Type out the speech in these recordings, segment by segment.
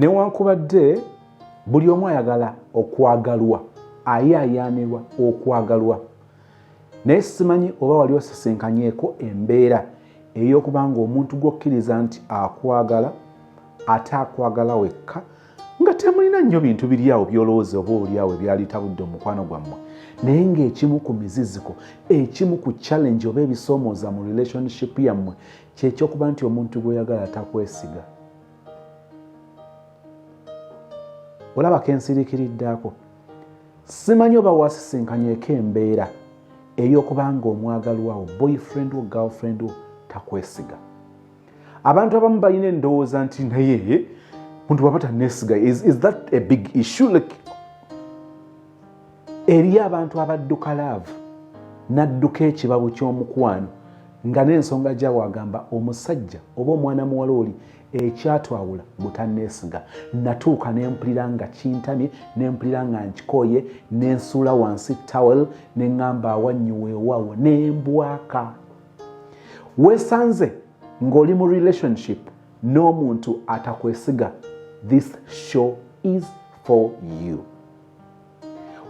newankubadde buli omu ayagala okwagalwa, ayaayaanirwa okwagalwa, naye simanyi oba wali osisinkanyeko embeera ey'okubanga omuntu gwokkiriza nti akwagala ate akwagala wekka nga temulina nnyo bintu biri awo byolowooza oba oliawo ebyali tabudde omukwano gwammwe, naye ng'ekimu ku miziziko, ekimu ku challenge oba ebisoomooza mu relationship yammwe kyekyokuba nti omuntu gw'oyagala takwesiga. Olaba kensiriikiriddaako, simanyi oba wasisinkanyeko embeera ey'okubanga omwagalwawo boyfriend wo girlfriend wo takwesiga. Abantu abamu balina endowooza nti naye muntu bw'aba tanneesiga, is that a big issue? Like, eri abantu abadduka love n'adduka ekibabu ky'omukwano nga n'ensonga gy'awo agamba omusajja oba omwana muwala oli ekyatwawula butanneesiga, natuuka n'empulira nga kintamye, n'empulira nga nkikoye, n'ensuula wansi towel, n'eŋŋamba awannyo weewaawo, n'embwaka. Weesanze ng'oli mu relationship n'omuntu atakwesiga, this show is for you.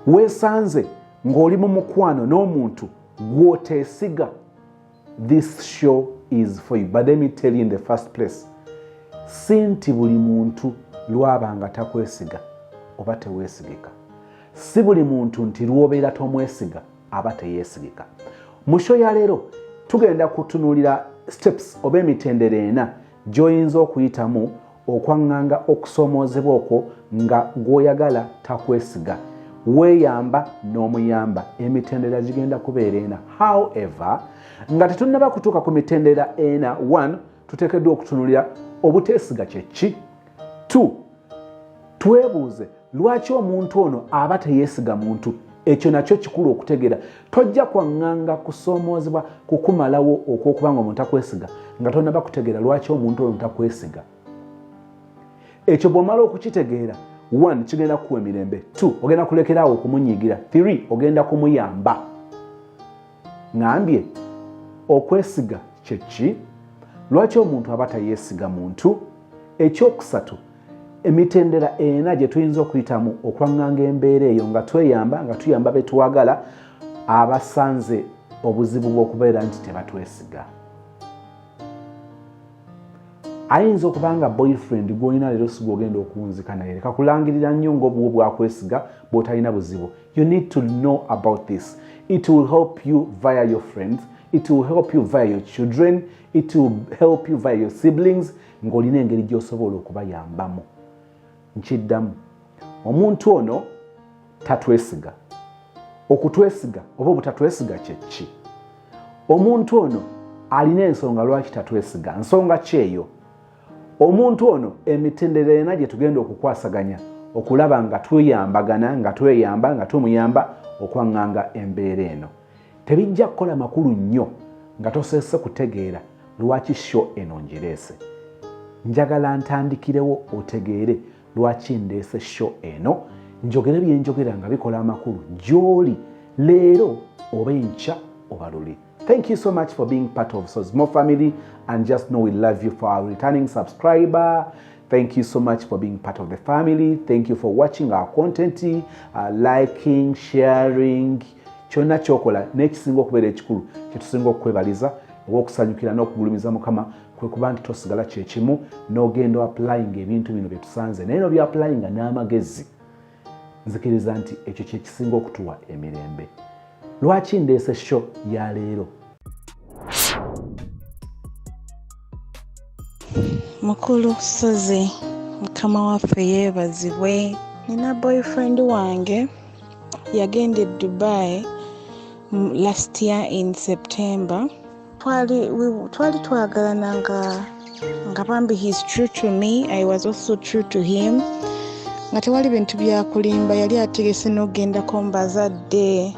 Weesanze ng'oli mu mukwano n'omuntu gw'oteesiga, this show is for you. But let me tell you in the first place, si nti buli muntu lwabanga takwesiga oba teweesigika. Si buli muntu nti lwobeera tomwesiga aba teyeesigika. Mu show ya leero tugenda kutunuulira steps oba emitendera ena gy'oyinza okuyitamu okwaŋŋanga okusoomoozebwa okwo nga gw'oyagala takwesiga. Weeyamba n'omuyamba, emitendera gigenda kubeera ena. However, nga tetunnaba kutuuka ku mitendera ena, 1, tuteekeddwa okutunuulira obuteesiga kye ki. 2, twebuuze lwaki omuntu ono aba teyeesiga muntu. Ekyo nakyo kikulu okutegeera. Tojja kwaŋŋanga kusoomoozebwa kukumalawo okw'okubanga omuntu takwesiga nga tonnaba kutegeera lwaki omuntu ono takwesiga. Ekyo bw'omala okukitegeera, 1, kigenda kukuwa emirembe. 2, ogenda kulekeraawo okumunyiigira. 3, ogenda kumuyamba. Ngambye okwesiga kye ki? Lwaki omuntu aba tayeesiga muntu? Ekyokusatu, emitendera ena gye tuyinza okuyitamu okwaŋŋanga embeera eyo nga tweyamba, nga tuyamba be twagala abasanze obuzibu bw'okubeera nti tebatwesiga. Ayinza okubanga boyfriend gw'olina leero si gw'ogenda okuwunzika naye, leka kulangirira nnyo ng'obuwo bwakwesiga bw'otalina buzibu. You need to know about this. It will help you via your friends. It will help you via your children. It will help you via your siblings. Ng'olina engeri gy'osobola okubayambamu. Nkiddamu, omuntu ono tatwesiga. Okutwesiga oba obutatwesiga kye ki? Omuntu ono alina ensonga lwaki tatwesiga. Nsonga ki eyo? Omuntu ono emitendera ena gye tugenda okukwasaganya okulaba nga tweyambagana, nga tweyamba, nga tumuyamba okwaŋŋanga embeera eno. Tebijja kukola makulu nnyo nga toseese kutegeera lwaki show eno ngireese. Njagala ntandikirewo otegeere lwaki ndeese show eno, njogere bye njogera nga bikola amakulu gy'oli leero oba enkya oba luli. Thank you so much for being part of Sosmo family, and just know we love you. For our returning subscriber, thank you so much for being part of the family. Thank you for watching our content, liking, sharing. Kyonna kyokola n'ekisinga okubeera ekikulu kyetusinga okwebaliza olw'okusanyukira n'okugulumiza Mukama kwe kuba nti tosigala kyekimu n'ogenda applying ebintu bino bye tusanze, naye n'obya applyinga n'amagezi. Nzikiriza nti ekyo kye kisinga okutuwa emirembe. Lwaki ndeese show ya leero? Mukulu Sozi, Mukama waffe yeebazibwe. Nina boyfriend wange yagenda e Dubai last year in September. Twali twagalana nga bambi he's true to me, I was also true to him. Nga tewali bintu bya kulimba, yali ategese n'ogendako mbazadde.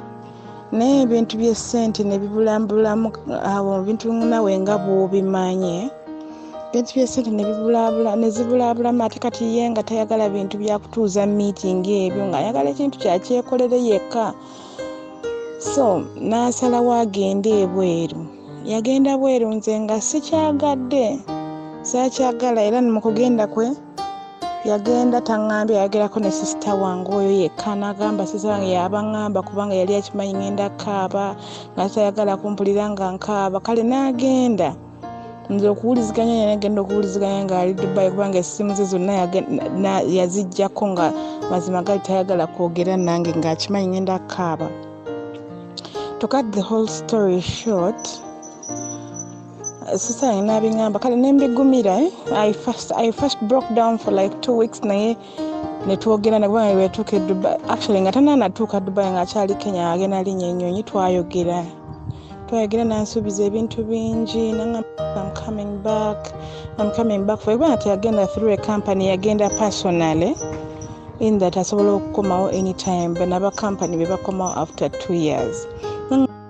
Naye ebintu by'essente ne bibulambulamu awo bintu nawe nga bw'obimanye. Bintu by'essente ne zibulabulamu ate kati ye nga tayagala bintu bya kutuuza meeting ebyo, ng'ayagala ekintu kyakyekolere yekka. So n'asalawo agende ebweru. Yagenda bweru, nze nga sikyagadde, saakyagala, era mu kugenda kwe yagenda taŋŋambye, yagerako ne sisita wange oyo yekka n'agamba sisita wange yabaŋŋamba kubanga yali akimanyi ngenda kaaba nga tayagala kumpulira nga nkaaba. Kale n'agenda nze okuwuliziganya naye nagenda okuwuliziganya ng'ali Dubai kubanga essimu ze zonna yaziggyako nga mazima gali tayagala kwogera nange ng'akimanyi ngenda kaaba. To cut the whole story short, sister yange n'abiŋŋamba kale ne mbigumira. I first broke down for like 2 weeks naye ne twogera ne kubanga bwetuuka e Dubai. Actually nga tannatuuka Dubai ng'akyali Kenya agenda linnya ennyonyi twayogera n'ansuubiza ebintu bingi n'aŋŋamba I'm coming back for kubanga teyagenda through a company, yagenda personally in that asobola okukomawo anytime banaba company be bakomawo after 2 years.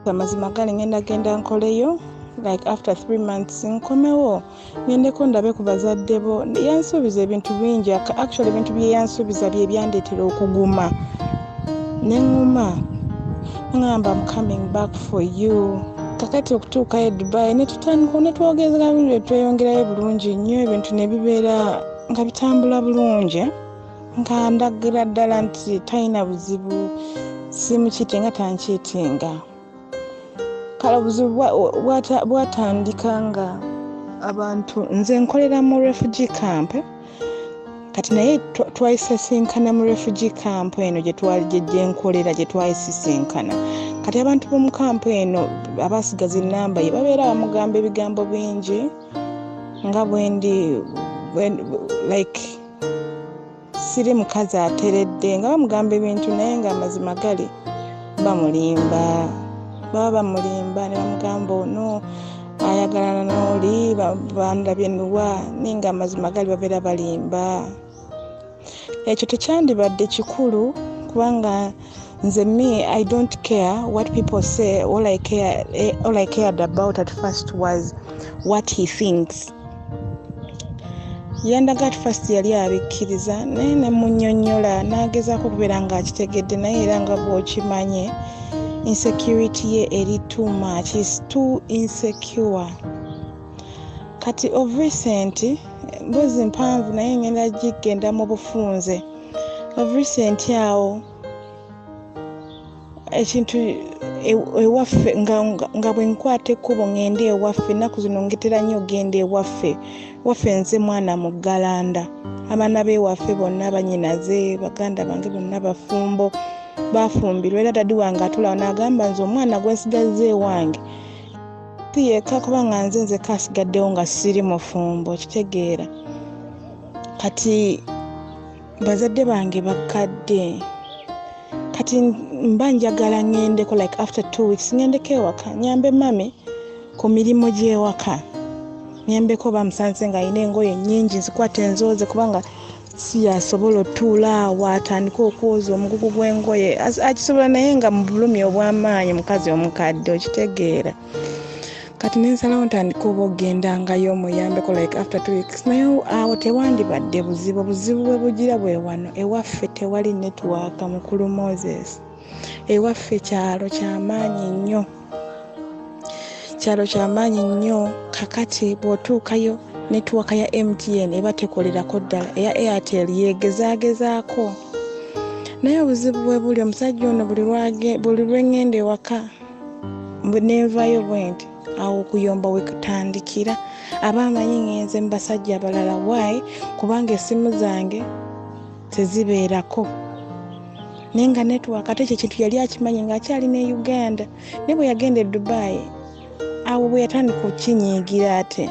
Amazima gali ngenda nkoleyo like after 3 months nkomewo ngendeko ndabe ku bazadde bo. Yansuubiza ebintu bingi, actually ebintu bye yansuubiza bye byandeetera okuguma neŋŋuma. Ngamba I'm coming back for you. Kakati okutuuka e Dubai ne twogezera bulungi, tweyongerayo bulungi nnyo, ebintu ne bibeera nga bitambula bulungi, nga ndagira ddala nti talina buzibu, simukiitinga tankiitinga. Kale obuzibu bwatandika nga abantu, nze nkolera mu refugee camp, kati naye twayisisinkana mu refugee camp eno gye nkolera gye twayisisinkana. Kati abantu b'omu kampu eno abasigaza ennamba ye babeera bamugamba ebigambo bingi nga bwendi like siri mukazi ateredde, nga bamugamba ebintu naye nga amazima gali bamulimba ne bamugamba ono ayagalana n'oli bandabye nuwa, ninga amazima gali babeera balimba. Ekyo tekyandibadde kikulu kubanga nze I don't care what people say. All I cared about at first was what he thinks. Yandaga at first yali abikkiriza naye ne munnyonnyola n'agezaako okubeera ng'akitegedde, naye era nga bw'okimanye insecurity ye eri too much. He's too insecure. Kati of recent mbuzi mpanvu naye ngenda gigenda mu bufunze. Of recent awo ekintu ewaffe nga bwe nkwata ekkubo ngende ewaffe, ennaku zino ngetera nnyo ogenda ewaffe nze mwana mu Galanda. Abaana b'ewaffe bonna banyinaze, baganda bange bonna bafumbo, bafumbirwa. Era dadi wange atula n'agamba nze omwana gwe nsigaze ewange si yekka kubanga nze kasigaddewo nga siri mufumbo, kitegeera. Kati bazadde bange bakadde, kati mba njagala ngendeko like after 2 weeks ngendeko ewaka nyambe mami ku mirimu gy'ewaka, nyambeko bamusanze nga alina engoye nnyingi nzikwate nzooze kubanga si yasobola otuula awo atandika okwoza omugugu gw'engoye akisobola naye nga mu bulumi obw'amaanyi mukazi omukadde, okitegeera. Kati nensalawo ntandika oba ogendangayo omuyambeko like after 2 weeks, naye awo tewandibadde buzibu. Obuzibu bwe bugira bwe wano ewaffe tewali network. Mukulu Moses, ewaffe kyalo kyamaanyi nnyo. Kakati bw'otuukayo network ya MTN eba tekolerako ddala, eya Airtel yeegezaagezaako. Naye obuzibu bwe buli omusajja ono buli lwengenda ewaka nenvayo bwenti awo okuyomba we kutandikira. Abamanyi ngenze mu basajja abalala. Why? Kubanga essimu zange tezibeerako. Naye nga network ate ekyo kintu yali akimanyi ng'akyali ne Uganda. Ne bwe yagenda e Dubai awo bwe yatandika okukinyiigira ate.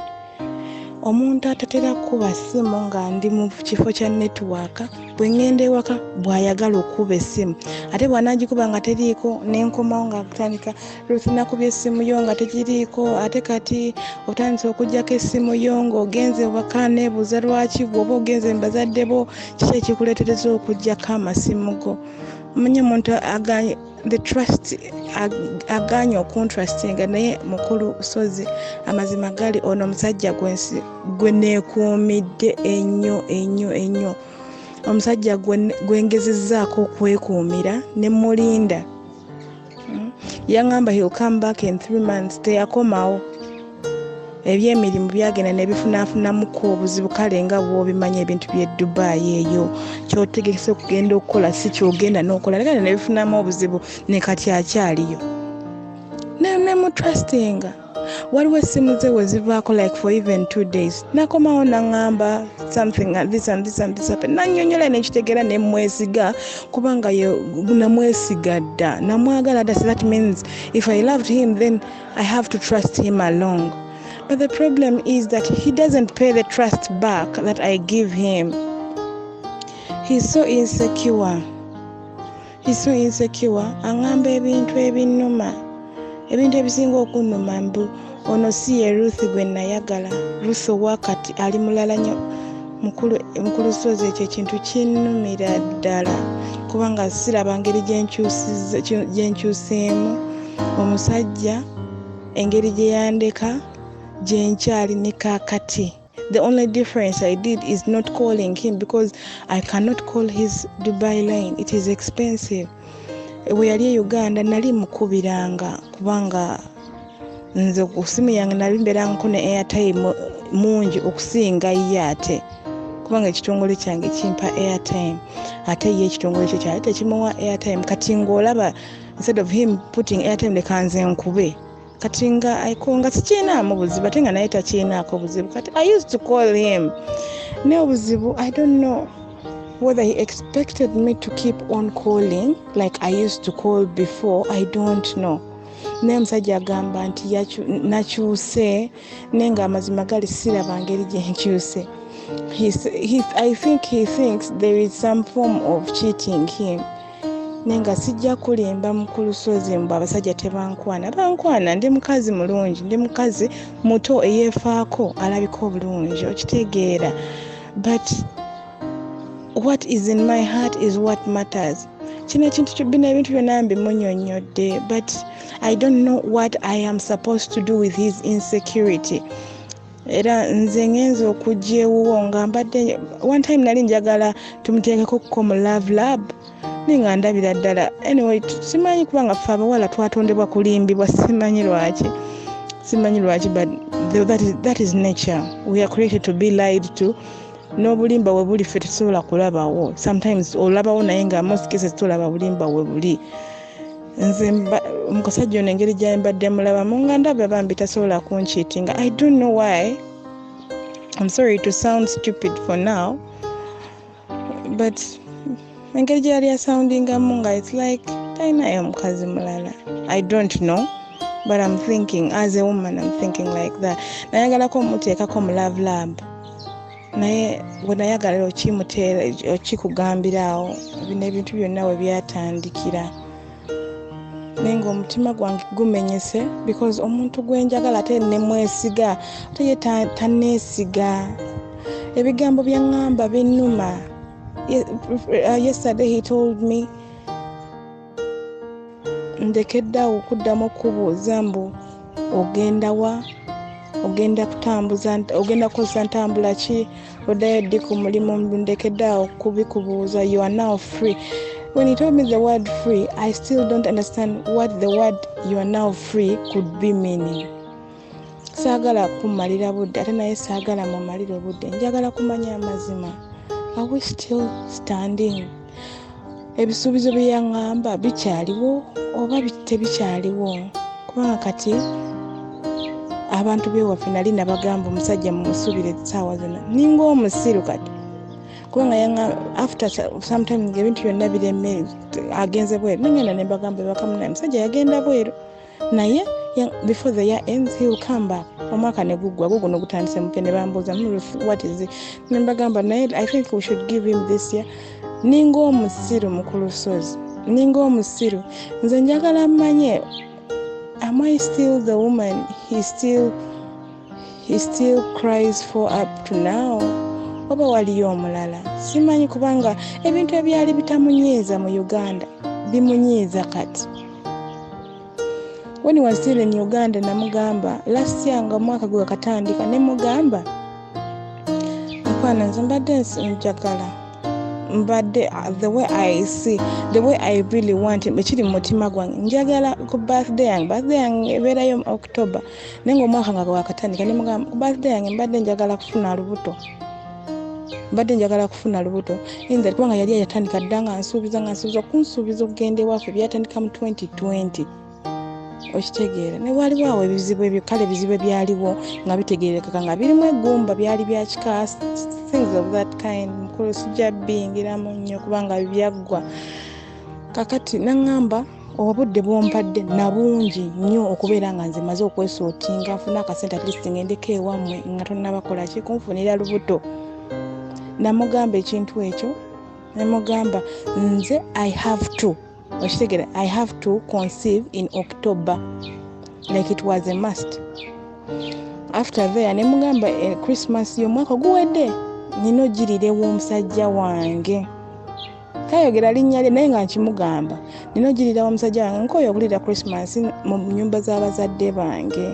Omuntu atatera kuba ssimu nga ndi mu kifo kya network, bwe ngenda ewaka bw'ayagala okuba essimu. Ate bw'anaagikuba nga teriiko n'enkomawo nga kutandika Ruth nakubye essimu yo nga tegiriiko, ate kati otandise okuggyako essimu yo ng'ogenze ewaka neebuuza lwaki bw'oba ogenze mu bazadde bo kiki ekikuleetereza okuggyako amasimu go. Omanyi omuntu the trust aganye okuntrustinga, naye mukulu sozi amazima gali ono omusajja gwe neekuumidde ennyo. Omusajja gwengezezzaako okwekuumira ne mulinda. Yaŋŋamba he'll come back in 3 months. Teyakomawo. ebyemirimu byagenda nebifunafunamuko obuzibu kale nga bw'obimanya ebintu by'e Dubai eyo kyotegekese okugenda okukola si kyogenda n'okola lekale nebifunamu obuzibu ne kati akyaliyo nemutrustinga waliwo essimu ze wezivaako like for even 2 days nakomawo naŋŋamba something this and this and this happened nannyonnyola nekitegeera nemwesiga kubanga namwesiga dda namwagala dda, so that means if I loved him then I have to trust him along. But the problem is that he doesn't pay the trust back that I give him. He's so insecure. Aŋŋamba ebintu ebinnuma, ebintu ebisinga okunnuma mbu ono si ye Ruth gwe nayagala. Ruth owakati ali mulala nnyo. Mukulu Sozi ekyo ekintu kinnumira ddala kubanga siraba ngeri gyenkyuseemu omusajja engeri gye yandeka gyenkyali ne kaakati. The only difference I did is not calling him because I cannot call his Dubai line. It is expensive. We yali e Uganda nali mukubiranga kubanga nze ku simu yange nali mbeerangako ne airtime mungi okusinga ye ate kubanga ekitongole kyange kimpa airtime ate ye ekitongole kye kyali tekimuwa airtime. Kati ng'olaba instead of him putting airtime leka nze nkube kati nga aikonga sikiinaamu buzibu ate nga naye takiinaako buzibu. Kati I used to call him ne obuzibu I don't know whether he expected me to keep on calling like I used to call before. I don't know. Naye omusajja agamba nti nakyuse naye nga amazima gali siraba ngeri gye nkyuse. I think he thinks there is some form of cheating him. Nenga sijja kulimba Mukulu Sozi mbu abasajja bankwana ndi mukazi mulungi, ndi mukazi muto eyeefaako alabika obulungi okitegeera. But what is in my heart is what matters. Kino ekintu bino ebintu byonna mbimunnyonnyodde, but I don't know what I am supposed to do with his insecurity. Era nze ngenza okujja ewuwo nga mbadde one time nali njagala tumuteekeko ko mu love lab ninga ndabira ddala. Anyway, simanyi kubanga ffe abawala twatondebwa kulimbibwa, simanyi lwaki, but that is nature. We are created to be lied to. N'obulimba we buli ffe tetusobola kulabawo. Sometimes olabawo naye nga most cases tulaba bulimba we buli. Nze mukasajja ono engeri gye mbadde mulabamu nga ndaba bambi tasobola kuncheatinga. I don't know why. I'm sorry to sound stupid for now, but engeri gye yali asoundingamu nga it's like talinayo mukazi mulala. I don't know, but I'm thinking as a woman, I'm thinking like that. Nayagalako muteekako mu love lab naye bwe nayagala okimuteera okikugambiraawo bino ebintu byonna we byatandikira. Naye ng'omutima gwange gumenyese because omuntu gwenjagala ate nemwesiga ate ye taneesiga. Ebigambo byaŋŋamba binnuma. Yesterday he told me ndekeddeawo okuddamu okubuuza mbu ogenda wa, ogenda kukozesa ntambula ki, oddayo ddi ku mulimu, ndekeddeawo kubikubuuza. You are now free. When he told me the word free, I still don't understand what the word you are now free could be meaning. Saagala kumalira budde ate naye saagala mumalire budde, njagala kumanya amazima. Are we still standing? Ebisuubizo bye yaŋŋamba bikyaliwo oba tebikyaliwo? Kubanga kati abantu b'ewaffe nali nabagamba omusajja mumusuubire essaawa zonna ninga omusiru kati kubanga after sometime ebintu byonna bireme agenze bweru nengenda nembagamba bakamunaye musajja yagenda bweru naye before the year ends he will come back. Omwaka ne guggwa guno gutandise mupe ne bambuuza what is it, nembagamba naye I think we should give him this year. Ninga omusiru Mukulu Sozi, ninga omusiru. Nze njagala mmanye, am I still the woman he still cries for up to now? Oba waliyo omulala? Simanyi kubanga ebintu ebyali bitamunyiiza mu Uganda bimunyiiza kati. When he was still in Uganda namugamba last year nga mwaka gwe katandika ne mugamba nkwana nze mbadde njagala mbadde the way I see, the way I really want it, ekiri mu mutima gwange njagala ku birthday yange ebeerayo October naye ng'omwaka nga gwakatandika ne mugamba ku birthday yange mbadde njagala kufuna lubuto inza kubanga yali yatandika dda nga nsuubiza kunsuubiza okugenda ewaffe byatandika mu 2020 okitegeera ne waliwo awo ebizibu ebyaliwo nga bitegeerekeka nga birimu eggumba byali bya kika things of that kind mukulu sijja bingiramu nnyo kubanga byaggwa kakati naŋŋamba obudde bwompadde nabungi nnyo okubeera nga nze maze okwesootinga nfuna akasente at least ngendeko ewammwe nga tonnabakola ki kunfunira lubuto namugamba ekintu ekyo namugamba nze I have to conceive in October like it was a must. After there nemugamba Christmas y'omwaka guwedde nina ogirira ew'omusajja wange tayogera linnya lye naye nga nkimugamba nina ogirira ew'omusajja wange nkooye okulira Christmas mu nnyumba z'abazadde bange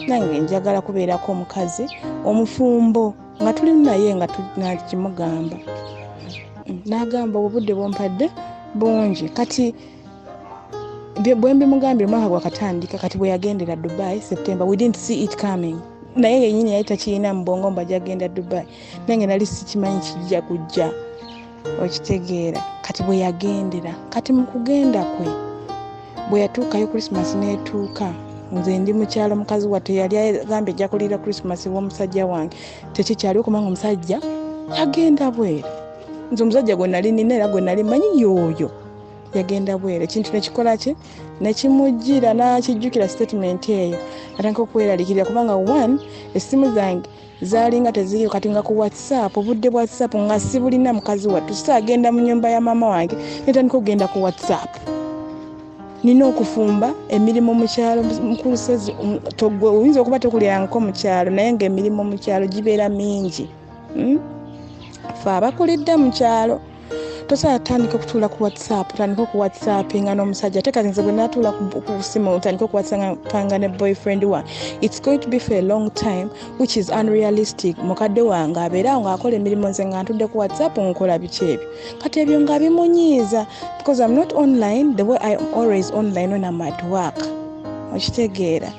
nange njagala kubeerako omukazi omufumbo nga tuli naye nga nakimugamba n'agamba obudde bwompadde bungi kati bwe mbimugambye omwaka gwakatandika kati bwe yagendera Dubai September we didn't see it coming naye yennyini yali takirina mu bwongo mba jagenda Dubai nange nali sikimanyi kijja kujja okitegeera kati bwe yagendera kati mu kugenda kwe bwe yatuukayo Christmas n'etuuka nze ndi mukyalo mukazi wate yali agambye ejja kulira Christmas w'omusajja wange tekikyaliwo kubanga omusajja yagenda bwere nze omusajja gwe nali nina era gwe nali manyi yooyo yagenda bwere ekintu nekikola ki nekimujjira n'akijjukira statement eyo atandika okweraliikirira kubanga one essimu zange zaalinga teziriyo kati nga ku WhatsApp obudde bwa WhatsApp nga sibulina mukazi wattu saagenda mu nnyumba ya maama wange netandika okugenda ku WhatsApp nina okufumba emirimu mu kyalo mukulu sezi oyinza okuba tokulyanko mu kyalo naye ng'emirimu mu kyalo gibeera mingi fe abakulidde mu kyalo tosobola tandika okutuula ku WhatsApp tandika ku WhatsApp nga n'omusajja ate kati nze bwe naatuula ku simu tandika ku WhatsApp ne boyfriend wa it's going to be for a long time which is unrealistic mukadde wange abeera ng'akola emirimu nze nga ntudde ku WhatsApp nkola biki ebyo kati ebyo nga bimunyiiza because I'm not online the way I'm always online when I'm at work okitegeera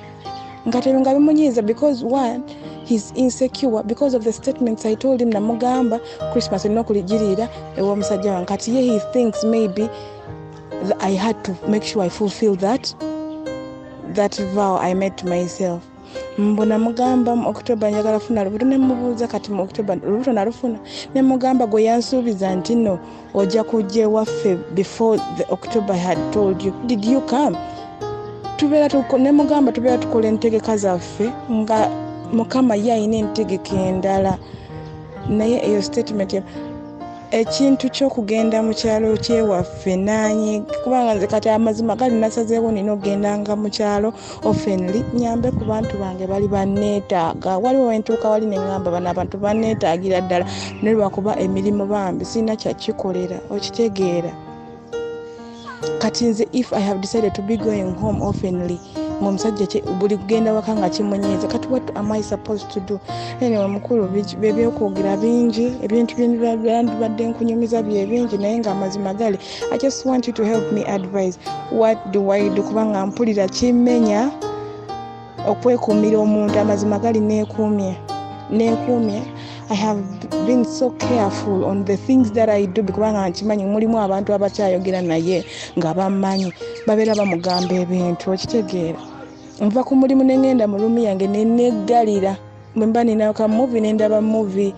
kati ebyo nga bimunyiiza because one he's insecure because of the statements I told him namugamba Christmas olina okuligirira ew'omusajja wange kati ye he thinks maybe I had to make sure I fulfill that vow I made to myself mbona mugamba mu October njagala funa lubuto nemubuuza kati mu October lubuto nalufuna nemugamba gwe yansuubiza nti no ojja kujja ewaffe before the October I had told you did you come nemugamba tubeera tukola entegeka zaffe nga mukama ye ayina entegeka endala naye eyo statement ekintu ky'okugenda mu kyalo kyewaffe nanyi kubanga nze kati amazima gali nasazeewo nina ogendanga mu kyalo ofenly nyambe ku bantu bange bali banneetaaga waliwo wentuuka wali neŋŋamba bano abantu banneetaagira ddala naye lwakuba emirimu bambi sirina kyakikolera okitegeera kati nze if I have decided to be going home oftenly omusajja buli kugenda waka nga kimunyiiza kati what am I supposed to do anyway mukulu bebyokwogera bingi ebintu byandibadde nkunyumiza bye bingi naye nga amazima gali I just want you to help me advise what do I do kubanga mpulira kimenya okwekuumira omuntu amazima gali neekuumye I have been so careful on the things that I do kubanga nkimanyi mulimu abantu abakyayogera naye nga bamanyi babeera bamugamba ebintu okitegeera nva ku mulimu nengenda mu ruumi yange neneggalira mwemba nina ka movie nendaba movie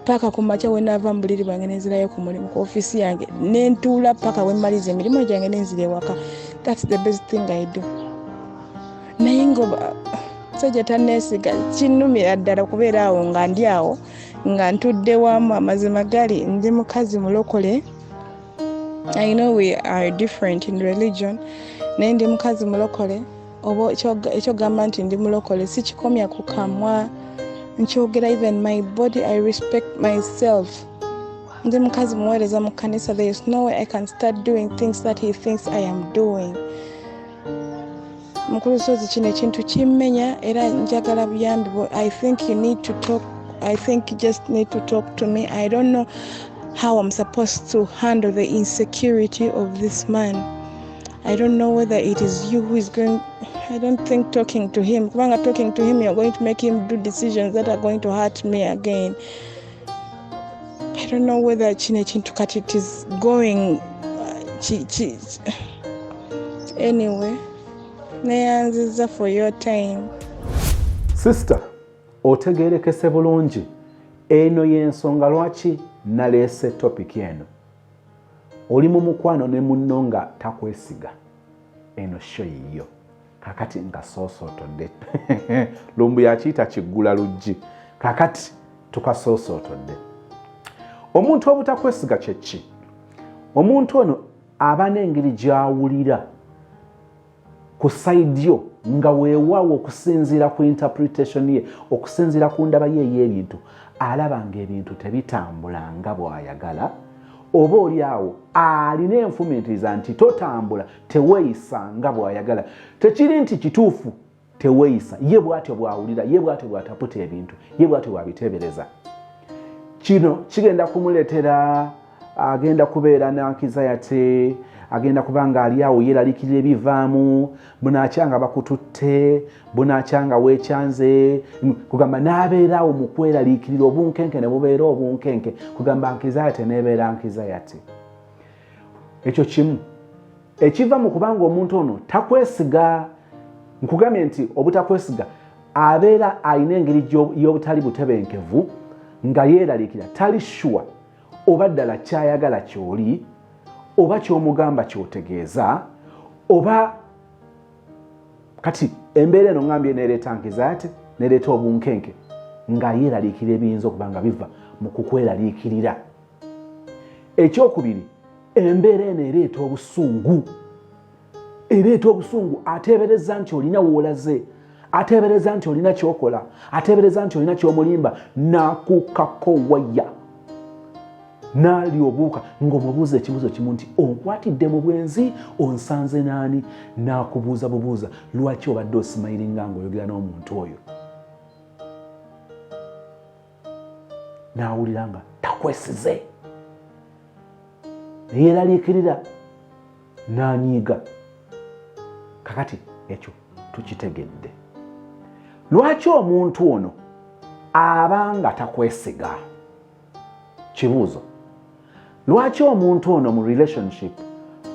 paka ku makya we naava mu buliri bwange nenzirayo ku mulimu ku office yange nentuula paka we mmaliza emirimu gyange nenzira ewaka that's the best thing I do naye ngoba sajja tanneesiga kinnumira ddala kubeera awo nga ndi awo nga ntudde wamu amazima gali ndi mukazi mulokole I know we are different in religion naye ndi mukazi mulokole oba ekyogamba nti ndi mulokole sikikomya ku kamwa nkyogera even my body I respect myself ndi mukazi muweereza mu kanisa there is no way I can start doing things that he thinks I am doing mukulu sozi kino ekintu kimmenya era njagala buyambi I think you need to talk I think you just need to talk to me I don't know how I'm supposed to handle the insecurity of this man. I don't know whether it is you who is going. I don't think talking to him, talking to him, you're going to make him do decisions that are going to hurt me again. I don't know whether it is going. Anyway, neyanziza for your time. Sister, otegerekese bulungi. Eno y'ensonga lwaki naleese topic eno. Oli mu mukwano ne munno nga takwesiga. Eno show yiyo. Kakati nga soosotodde. Lumbu yakiyita kiggula luggi. Kakati tukasoosotodde. Omuntu obutakwesiga kye ki? Omuntu ono aba n'engeri gy'awulira ku side yo nga weewaawo okusinziira ku interpretation ye, okusinziira ku ndaba ye ey'ebintu, alaba ng'ebintu tebitambula nga bw'ayagala, oba oli awo alina enfumintiriza nti totambula, teweeyisa nga bw'ayagala. Tekiri nti kituufu teweeyisa, ye bw'atyo bw'awulira, ye bw'atyo bw'ataputa ebintu, ye bw'atyo bw'abiteebereza. Kino kigenda kumuleetera agenda kubeera n'anxiety, agenda kubanga ali awo yeeralikirira ebivaamu, bunaakyanga bakututte, bunaakyanga weekyanze, kugamba n'abeeraawo mu kweraliikirira obunkenke ne bubeera obunkenke, kugamba anxiety n'ebeera anxiety. Ekyo kimu ekiva mu kubanga omuntu ono takwesiga. Nkugambye nti obutakwesiga abeera alina engeri y'obutali butebenkevu nga yeeralikira, tali sure oba ddala kyayagala kyoli, oba ky'omugamba ky'otegeeza, oba kati embeera eno ngambye neereeta anxiety, neereeta obunkenke, nga yeeralikira ebiyinza okuba nga biva mu kukweraliikirira. Ekyokubiri, embeera eno ereeta obusungu. Ereeta obusungu, ateebereza nti olina w'olaze, ateebereza nti olina ky'okola, ateebereza nti olina ky'omulimba, n'akuukako waya. N'alyobuuka ng'omubuuza ekibuuzo kimu nti onkwatidde mu bwenzi, onsanze n'ani? N'akubuuza bubuuza, lwaki obadde osimayiringa ng'oyogera n'omuntu oyo? N'awulira nga takwesize, yeeraliikirira, n'anyiiga. Kakati ekyo tukitegedde. Lwaki omuntu ono abanga takwesiga? Kibuuzo. Lwaki omuntu ono mu relationship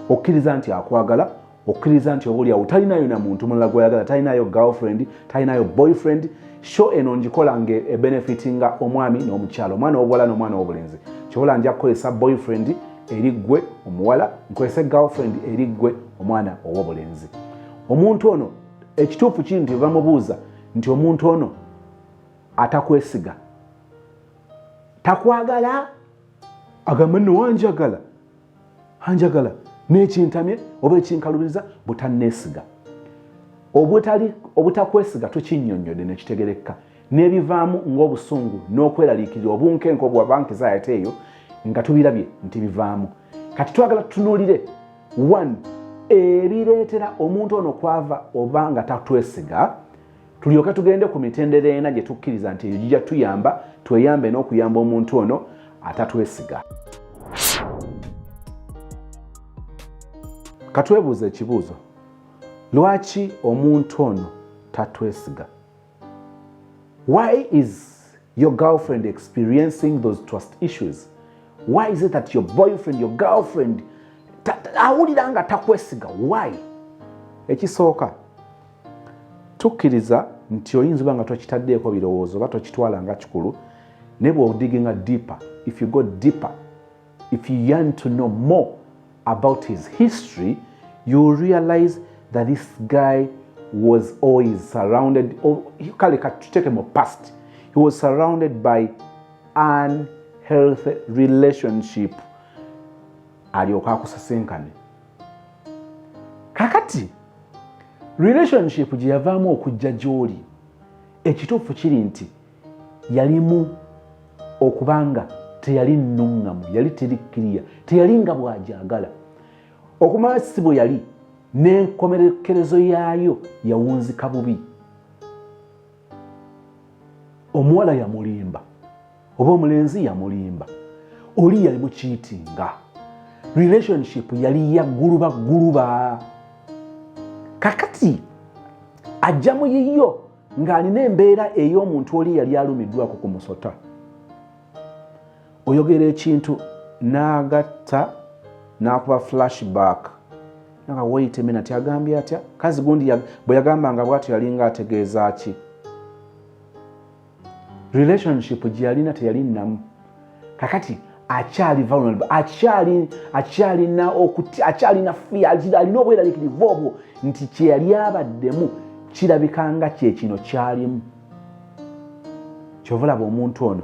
okkiriza nti akwagala, okkiriza nti obuulyawo talinayo na muntu mulala gw'ayagala, talinayo girlfriend, talinayo boyfriend, show eno ngikola ngebenefitinga omwami n'omukyalo, omwana w'obuwala n'omwana w'obulenzi. Kyobola nja kukozesa boyfriend eri ggwe omuwala, nkozese girlfriend eri ggwe omwana ow'obulenzi. Omuntu ono ekituufu kiri nti bamubuuza nti omuntu ono atakwesiga, takwagala, agamba nno wanjagala, anjagala n'ekintamye oba ekinkalubiriza butanneesiga. Obutakwesiga tukinnyonnyodde ne kitegerekka, n'ebivaamu ng'obusungu n'okweraliikirira obunkenke obw'anxiety eyo nga tubirabye nti bivaamu. Kati twagala tutunuulire one ebireetera omuntu ono kwava oba nga tatwesiga, tulyoke tugende ku mitendera ena gye tukkiriza nti eyo gijja tuyamba, tweyambe n'okuyamba omuntu ono atatwesiga. Katwebuuza ekibuuzo, lwaki omuntu ono tatwesiga? Why is your girlfriend experiencing those trust issues? Why is it that your boyfriend, your girlfriend awulira nga takwesiga? Why? Ekisooka, tukkiriza nti oyinza oba nga tokitaddeeko birowoozo oba tokitwala nga kikulu, ne bw'odiginga deeper, if you go deeper, if you yearn to know more about his history, you will realize that this guy was always surrounded, or you can take him past, he was surrounded by unhealthy relationship. Alyoka akusasinkane. Kakati relationship gye yavaamu okujja gy'oli, ekituufu kiri nti yalimu okubanga teyali nnungamu, yali terikkiriya, teyali nga bw'agyagala. Okumala si bwe yali, n'enkomerekerezo yaayo yawunzika bubi. Omuwala yamulimba, oba omulenzi yamulimba, oli yali mu cheating, relationship yali ya guluba. Kakati ajjamu yiyo ng'alina embeera ey'omuntu oli yali alumiddwako ku musota. Oyogera ekintu n'agatta n'akuba flashback. Nga wait a minute, agambye atya? Kazi gundi bwe yagambanga bw'atyo yali ng'ategeeza ki? Relationship gye yalina teyalinamu. Kakati akyali vulnerable, akyalina fear, alina obweraliikirivu obwo nti kye yali abaddemu kirabika nga kye kino kyalimu. Kyova olaba omuntu ono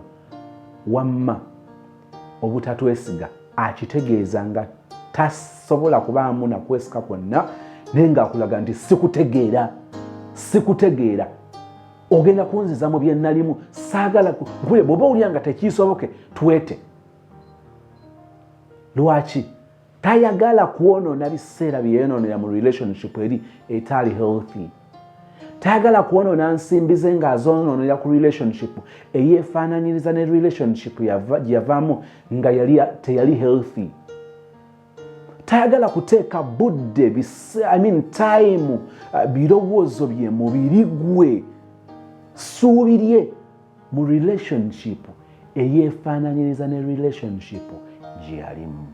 wamma obutatwesiga akitegeeza nga tasobola kubaamu na kwesika kwonna, naye ng'akulaga nti sikutegeera. Ogenda kunziza mu bye nalimu, saagala mpule bw'oba olya nga tekiisoboke twete. Lwaki? Tayagala kwonoona biseera bye yeenoonera mu relationship eri etaali healthy. Tayagala kuwonoona nsimbi ze ng'azoonoonera ku relationship eyeefaananyiriza ne relationship gye yavaamu nga teyali healthy. Tayagala kuteeka budde time birowoozo bye mubiri gwe suubirye mu relationship eyeefaananyiriza ne relationship gye yalimu.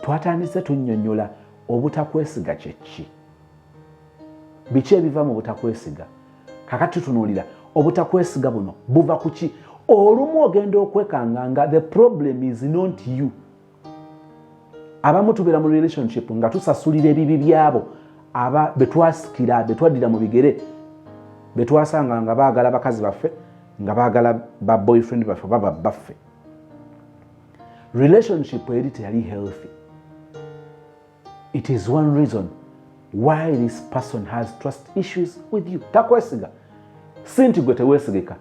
Twatandise tunnyonnyola obutakwesiga kye ki. Biki ebiva mu butakwesiga? Kakati tutunuulira obutakwesiga buno buva ku ki? Olumu ogenda okwekanga nga the problem is not you. Abamu tubeera mu relationship nga tusasulira ebibi byabo betwasikira, betwaddira mu bigere, betwasanga nga baagala bakazi baffe, nga baagala ba boyfriend baffe baba baffe. Relationship eri teyali healthy. It is one reason why this person has trust issues with you. Takwesiga si nti gwe teweesigika,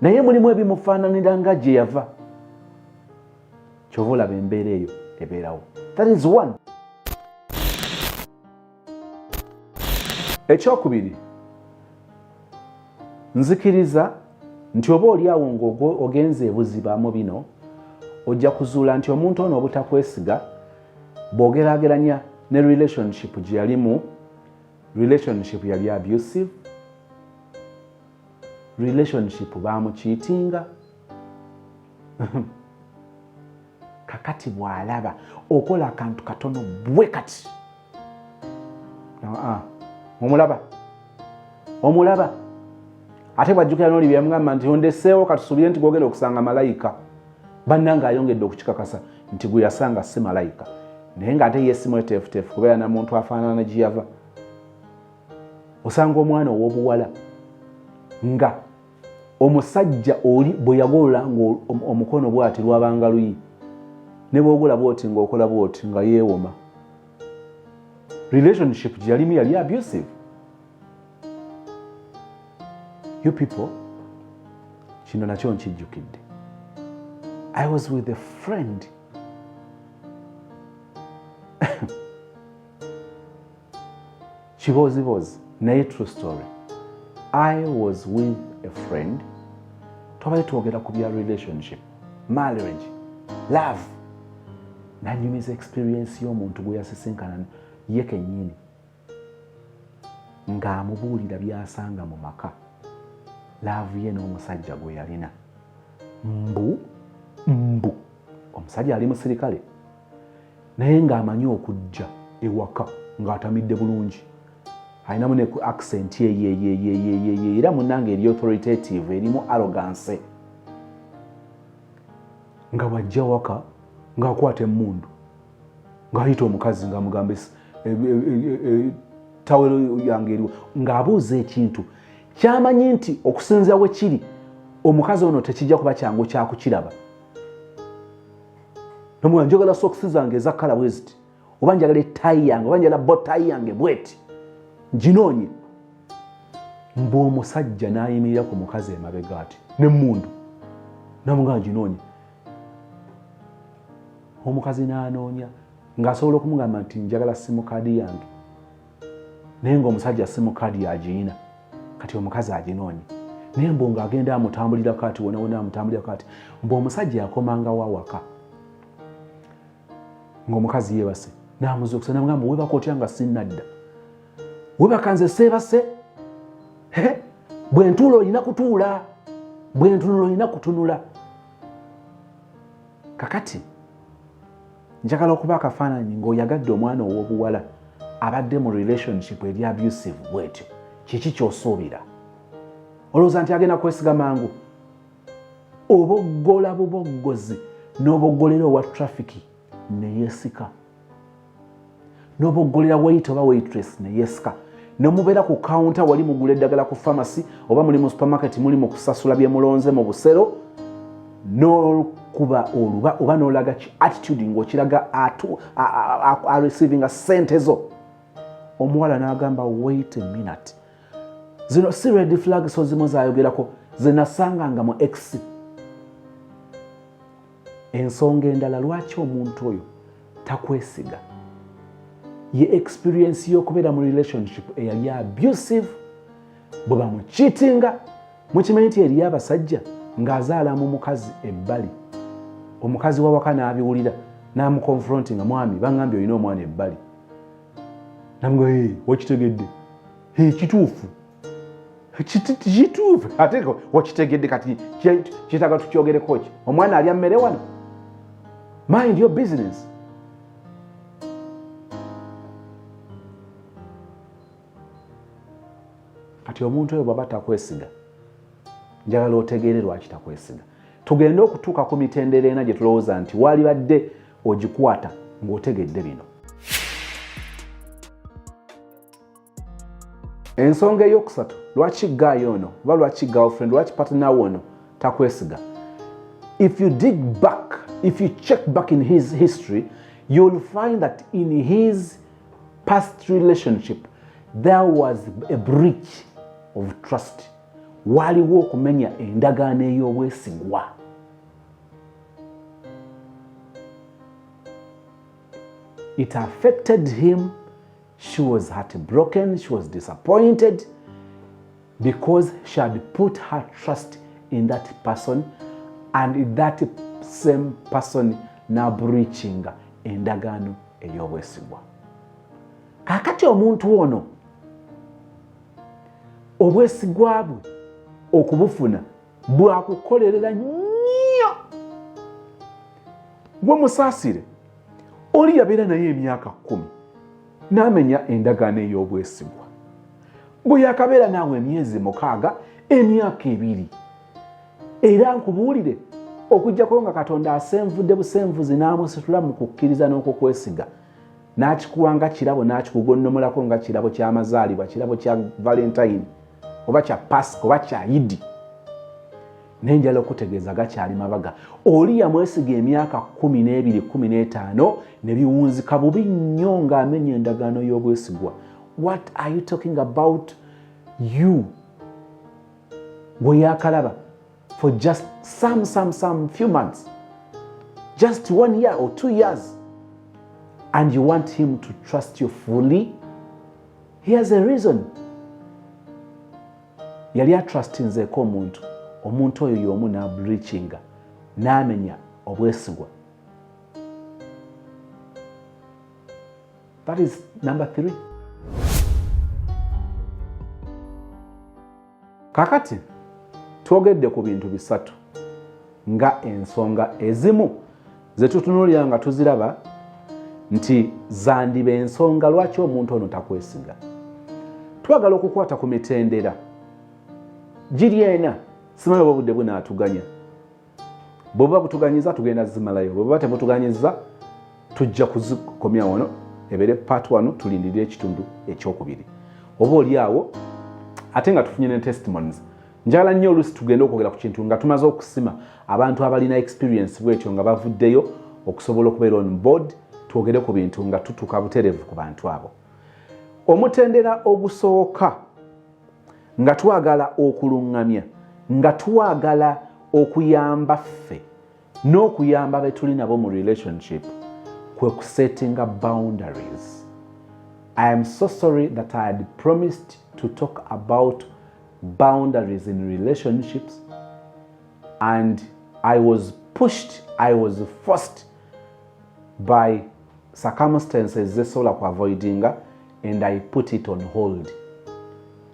naye mulimu ebimufaananira nga gye yava. Kyova olaba embeera eyo ebeerawo. That is one. Ekyokubiri, nzikiriza nti oba oli awo ng'ogenze ebuzibaamu bino, ojja kuzuula nti omuntu ono obutakwesiga bw'ogeraageranya ne relationship gye yalimu, relationship yali abusive, relationship baamukiitinga. Kakati bw'alaba okola akantu katono bwe kati, omulaba ate bw'ajjukira n'oli bye yamugamba nti ondeseewo katusuubire nti gwogenda okusanga malayika, bannanga ayongedde okukikakasa nti gwe yasanga si malayika, naye ng'ate ye si mweteefuteefu kubeera na muntu afaanana gye yava. Osanga omwana ow'obuwala nga omusajja oli bwe yagolola ng'omukono bw'ati lwabanga luyi, ne bw'ogola bw'oti ng'okola bw'oti nga yeewoma. Relationship gye yalimu yali abusive. You people, kino nakyo nkijjukidde. I was with a friend. Kibozibozi, naye true story. I was with a friend. Twabali twogera ku bya relationship, marriage, love. Nanyumiza experience y'omuntu gwe yasisinkana ye kennyini ng'amubuulira by'asanga mu maka. Love ye n'omusajja gwe yalina. Mbu omusajja ali musirikale naye ng'amanyi okujja ewaka ng'atamidde bulungi, alinamu ne ku accent ye era munnange eri authoritative, erimu arrogance, nga bw'ajja waka ng'akwata emmundu ng'ayita omukazi ng'amugamba tawero yange eriwo, ng'abuuza ekintu kyamanyi nti okusinziira we kiri omukazi ono tekijja kuba kyangu kyakukiraba. Nomugamba njagala sokisi zange eza kala bweziti, oba njagala ettayi yange, oba njagala botayi yange bweti, nginoonye. Mbu omusajja n'ayimirira ku mukazi emabega ati n'emmundu, n'amugamba nginoonye. Omukazi n'anoonya ng'asobola okumugamba nti njagala simukaadi yange, naye ng'omusajja simukaadi agiyina, kati omukazi aginoonye. naye mbu ng'agenda amutambulira kati wona amutambulira kati mbu omusajja yakomanga wawaka ng'omukazi yeebase n'amuzuukusa n'amugamba weebaka otya nga sinnadda weebaka nze seebase bwe ntuula olina kutuula bwe ntunula olina kutunula. Kakati njagala okuba akafaananyi ng'oyagadde omwana ow'obuwala abadde mu relationship eri abusive bwetyo kiki ky'osuubira? Olowooza nti agenda kwesiga mangu? Oboggola buboggozi n'oboggolera owa trafiki neyeesika, n'oboggolera waiter oba waitress neyeesika, nemubeera ku counter wali mugula eddagala ku pharmacy oba muli mu supermarket muli mu kusasula bye mulonze mu busero n'okuba oluba oba n'olaga attitude ng'okiraga receiving sente zo. Omuwala n'agamba wait a minute, zino si red flag so zimu zaayogerako zenasanganga mu ex. Ensonga endala lwaki omuntu oyo takwesiga ye experience y'okubeera mu relationship eyali abusive bwe bamucheatinga. Mukimanyi nti eriyo abasajja ng'azaala mu mukazi ebbali, omukazi wawaka n'abiwulira n'amukonfrontinga, mwami bangambye olina omwana ebbali. Namugamba wakitegedde? Kituufu kituufu ate wakitegedde kati kitaga tukyogereko ki? Omwana alya mmere wano? Mind your business. Kati omuntu oyo bw'aba takwesiga njagala otegeere lwaki takwesiga. Tugende okutuuka ku mitendera ena gye tulowooza nti waalibadde ogikwata ng'otegedde bino. Ensonga eyokusatu lwaki guy ono oba lwaki girlfriend lwaki partner ono takwesiga. If you dig back, if you check back in his history, you'll find that in his past relationship there was a breach of trust. Waliwo okumenya endagaano ey'obwesigwa. It affected him. She was heartbroken, she was disappointed because she had put her trust in that person, and that same person now breaching endagaano ey'obwesigwa. Kakati omuntu ono obwesigwa bwe okubufuna bwakukolerera nnyo. Gwe musaasire oli yabeera naye emyaka 10 n'amenya endagaano ey'obwesigwa. Bwe yakabeera naawe emyezi 6, emyaka 2, era nkubuulire okuggyako nga Katonda asenvudde busenvuzi n'amusitula mu kukkiriza n'okukwesiga, n'akikuwa nga kirabo n'akikugonnomolako nga kirabo ky'amazaalibwa, kirabo kya Valentine oba kya Pasika oba kya Idi, nenjala okutegeeza gakyali mabaga. Oli yamwesiga emyaka 12, 15 ne biwunzika bubi nnyo ng'amenya endagaano y'obwesigwa. What are you talking about? You bwe yakalaba for just some few months, just 1 year or 2 years, and you want him to trust you fully? Here's a reason. Yali atrustinzeeko omuntu oyo y'omu n'abreachinga n'amenya obwesigwa. That is number 3. Kakati twogedde ku bintu bisatu nga ensonga ezimu ze tutunuulira nga tuziraba nti zandiba ensonga lwaki omuntu ono takwesiga. Twagala okukwata ku mitendera giri ena, simanyi oba obudde bunaatuganya. Bwe buba butuganyiza tugenda zimalayo, bwe buba tebutuganyiza tujja kuzikomya wano ebere part 1 tulindirire ekitundu ekyokubiri. Oba oli awo ate nga tufunye ne testimonies. Njagala nnyo oluusi tugenda okwogera ku kintu nga tumaze okusima abantu abalina experience bwetyo nga bavuddeyo okusobola okubeera on board, twogere ku bintu nga tutuuka butereevu ku bantu abo. Omutendera ogusooka nga twagala okuluŋŋamya, nga twagala okuyamba ffe n'okuyamba be tuli nabo mu relationship, kwe kusettinga boundaries. I am so sorry that I had promised to talk about boundaries in relationships, and I was pushed, I was forced by circumstances zesobola ku avoidinga, and I put it on hold.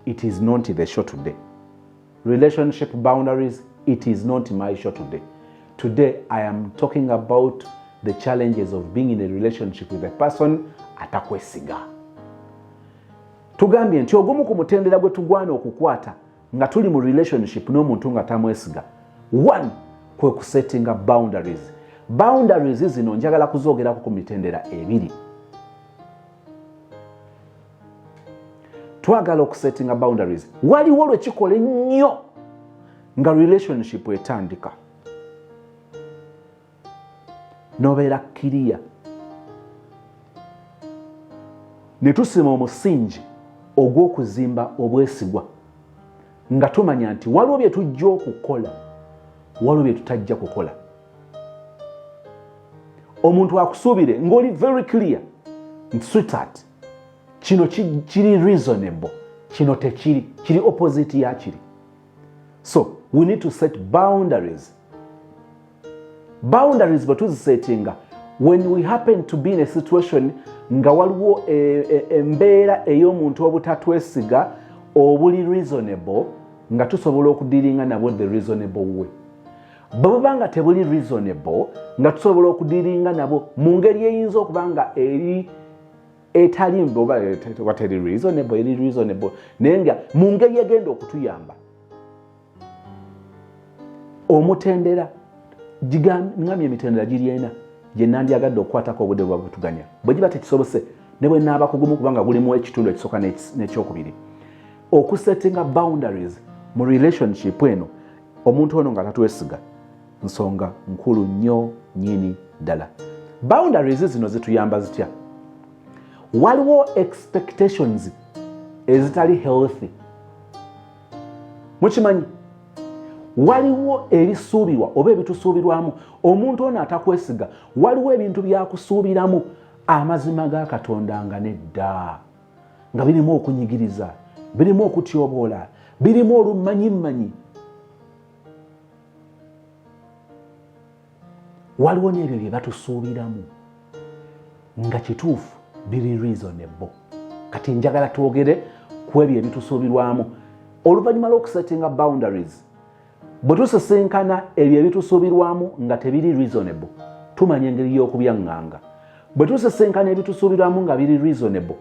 It is not the show today. Relationship boundaries, it is not my show today. Today I am talking about the challenges of being in a relationship with a person atakwesiga. Tugambye nti ogumu ku mutendera gwe tugwana okukwata nga tuli mu relationship n'omuntu nga tamwesiga. One, kwe kusettinga boundaries. Boundaries zino njagala kuzoogerako ku mitendera ebiri. Twagala okusettinga boundaries. Waliwo lwe kikole nnyo nga relationship etandika. Nobeera clear. Ne tusima omusingi ogw'okuzimba obwesigwa nga tumanya nti waliwo bye tujja okukola, waliwo bye tutajja kukola. Omuntu akusuubire ng'oli very clear nti sweetheart, kino kiri reasonable, kino tekiri, kiri opposite ya kiri. So we need to set boundaries. Boundaries bwe tuzisetinga when we happen to be in a situation nga waliwo embeera ey'omuntu obutatwesiga obuli reasonable, nga tusobola okudiringa nabwo the reasonable way. Bwe nga tebuli reasonable, nga tusobola okudiringa nabo mu ngeri eyinza okuba nga eri etali mboba wateri reasonable, eri reasonable, naye nga mu ngeri egenda okutuyamba. Omutendera ngambye emitendera giri ena gye nandyagadde okukwatako obudde bwa butuganya. Bwe giba tekisobose ne bwe naaba kugumu kubanga gulimu ekitundu ekisooka n'ekyokubiri. Okusettinga boundaries mu relationship eno, omuntu ono nga tatwesiga, nsonga nkulu nnyo nnyini ddala. Boundaries zino zituyamba zitya? Waliwo expectations ezitali healthy. Mukimanyi? Waliwo ebisuubirwa oba ebitusuubirwamu. Omuntu ono atakwesiga, waliwo ebintu byakusuubiramu amazima ga Katonda nga nedda, nga birimu okunyigiriza, birimu okutyoboola, birimu olumanyimanyi. Waliwo n'ebyo bye batusuubiramu nga kituufu biri reasonable. Kati njagala twogere ku ebyo ebitusuubirwamu. Oluvannyuma lw'okusettinga boundaries, bwe tusesenkana ebyo ebitusuubirwamu nga tebiri reasonable, tumanya engeri y'okubyaŋŋanga. Bwe tusesenkana ebitusuubirwamu nga biri reasonable,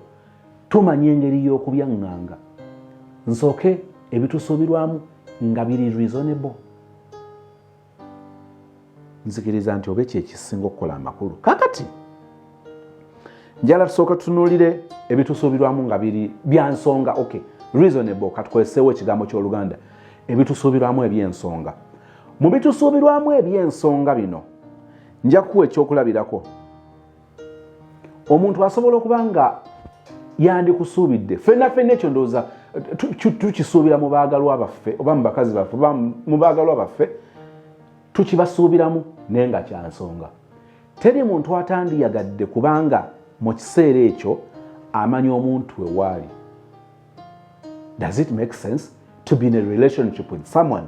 tumanya engeri y'okubyaŋŋanga. Nsooke ebitusuubirwamu nga biri reasonable. Nzikiriza nti oba ekisinga okukola amakulu. Kakati njala tusooka tutunuulire ebitusuubirwamu nga biri bya nsonga. Okay, reasonable, katukoleseewo ekigambo ky'Oluganda. Ebitusuubirwamu eby'ensonga. Mu bitusuubirwamu eby'ensonga bino nja kuwa ekyokulabirako. Omuntu asobola okuba nga yandikusuubidde. Ffenna ekyo ndowooza tukisuubira mu baagalwa baffe oba mu bakazi baffe oba mu baagalwa baffe, tukibasuubiramu naye nga kya nsonga. Teri muntu atandiyagadde kubanga mu kiseera ekyo amanya omuntu we waali. Does it make sense to be in a relationship with someone?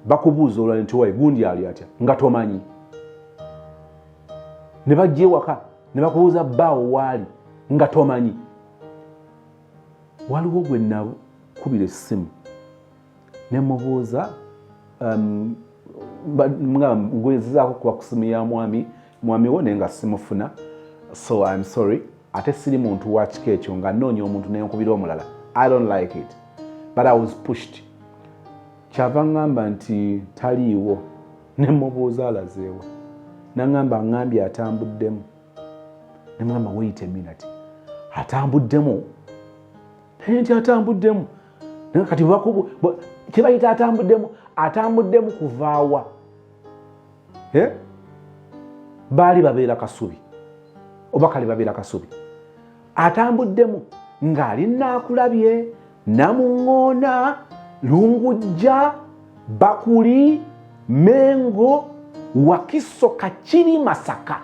Bakubuuza olwa nti wayi gundi ali atya nga tomanyi. Ne bajja ewaka ne bakubuuza bbaawo waali nga tomanyi. Waliwo gwe nakubira essimu ne mubuuza ngwezaako kuba ku ssimu ya mwami wo naye nga simufuna, so I'm sorry, ate siri muntu wa kika ekyo nga nnoonya omuntu naye nkubira omulala. I don't like it, but I was pushed. Kyava ngamba nti taliiwo, ne mubuuza alazeewo, nangamba ngambye atambuddemu. Ne mugamba wait a minute, atambuddemu? Naye nti atambuddemu. Kati kye bayita atambuddemu kuvaawa? Baali babeera Kasubi oba kale babeera Kasubi. Atambuddemu ng'ali Naakulabye, Namuŋŋoona, Lungujja, Bakuli, Mengo, Wakiso, Kakiri, Masaka.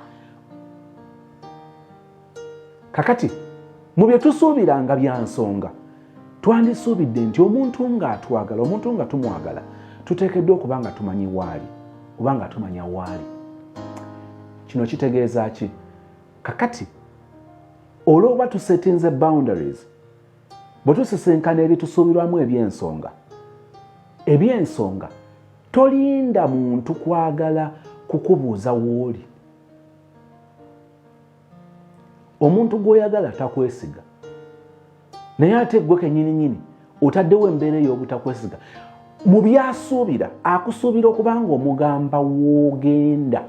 Kakati mu bye tusuubiranga bya nsonga, twandisuubidde nti omuntu ng'atwagala, omuntu nga tumwagala, tuteekeddwa okuba nga tumanyi waali oba nga tumanya waali. Kino kitegeeza ki? Kakati olw'oba tusetinze boundaries, bwe tusisenkana ebitusuubirwamu eby'ensonga, tolinda muntu kwagala kukubuuza w'oli. Omuntu gw'oyagala takwesiga, naye ate gwe kennyini otaddewo embeera ey'obutakwesiga. Mu byasuubira, akusuubira okuba nga omugamba w'ogenda.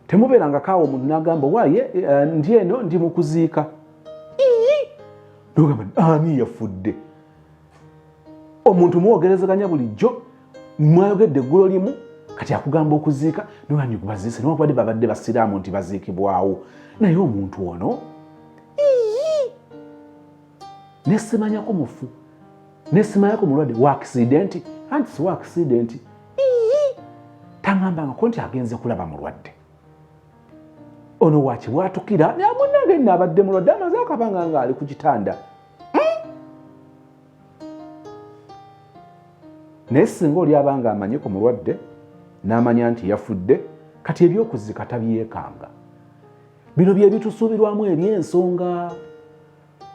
Temubeeranga kaawo omuntu n'agamba waaye ndi eno ndi mu kuziika. N'ogamba ani yafudde? Omuntu mwogerezeganya bulijjo, mwayogedde eggulo limu, kati akugamba okuziika, n'ogamba kubaziise, n'obadde babadde basiraamu nti baziikibwawo. Naye omuntu ono nesimanyako mufu, nesimanyako mulwadde wa accident, anti si wa accident. Taŋŋambangako nti agenze kulaba mulwadde. Ono wakibwatukira namunange nabadde mulwadde amaze akabanga nga ali ku kitanda. Naye singa oli abanga amanyi ku mulwadde n'amanya nti yafudde, kati eby'okuzika tabyeekanga. Bino bye bitusuubirwamu eby'ensonga.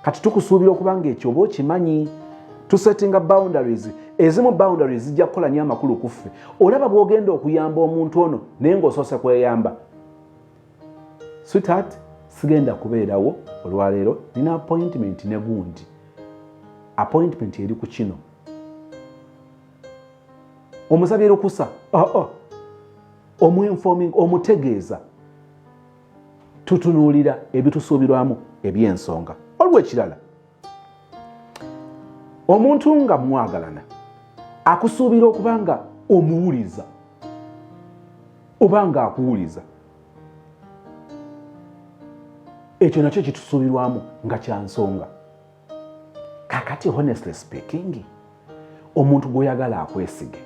Kati tukusuubira okuba nga ekyo oba okimanyi. Tusettinga boundaries. Ezimu boundaries zijja kukola nnyo amakulu ku ffe. Olaba bw'ogenda okuyamba omuntu ono naye ng'osoose kweyamba. Sweetheart, sigenda kubeerawo olwaleero, nina appointment ne gundi. Appointment eri ku kino. Omusabye lukusa, omwinforming, omutegeeza. Tutunuulira ebitusuubirwamu eby'ensonga. Waliwo ekirala. Omuntu nga mwagalana akusuubira okuba nga omuwuliza oba nga akuwuliza. Ekyo nakyo kitusuubirwamu nga kya nsonga. Kakati honestly speaking, omuntu gw'oyagala akwesige.